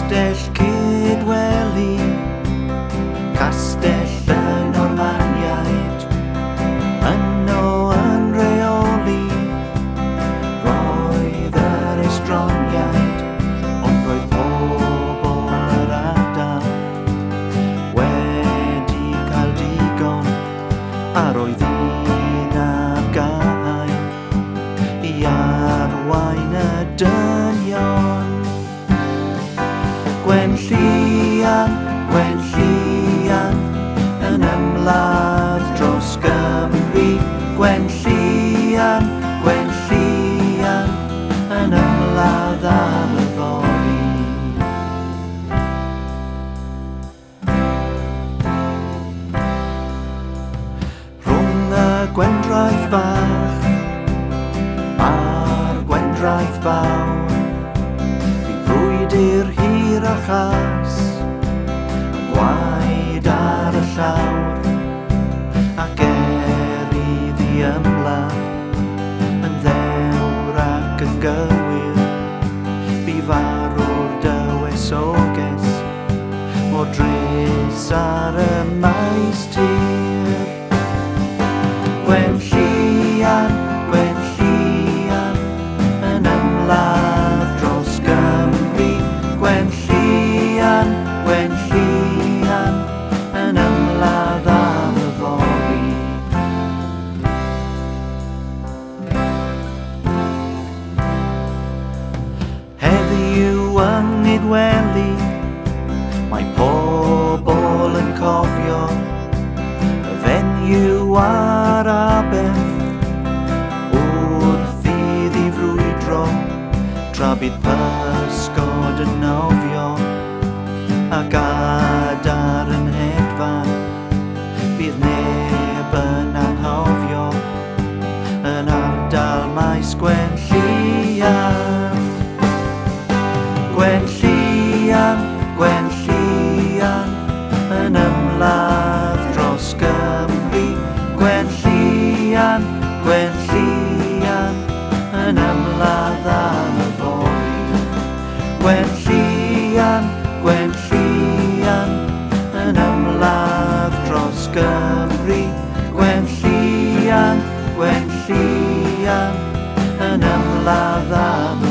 Castell Cydweli, Castell yn Ormaniaid, yno yn reoli. Roedd yr estroniaid, ond roedd pobl yr ardal wedi cael digon, a roedd un ar gael i arwain y dynion. Gwenllian, Gwenllian, yn ymladd dros Gymru. Gwenllian, Gwenllian, yn ymladd am y fory. Rhwng y gwendraeth fach a'r gwendraeth fawr, brwydyr hir a chas, gwaed ar y llawr, ac i ymladd yn ddewr ac yn gywir. Bu farw'r dywysoges o dres ar y maes tir. Gwenllian, Gwenllian, yn ymladd dros Gymru. Gwenllian, Gwenllian, yn ymladd am y fory. Heddiw yng Nghydweli, mae pobl yn cofio y fenyw ar Abeth wrth iddi frwydro, tra bydd pysgod yn nofio ac adar yn hedfan. Bydd neb yn anghofio yn ardal maes Gwenllian. Gwenllian, Gwenllian, yn ymladd dros Gymru. Gwenllian, Gwenllian, yn ymladd am y fory. Gwenllian, Gwenllian, yn ymladd dros Gymru. Gwenllian, Gwenllian, yn ymladd am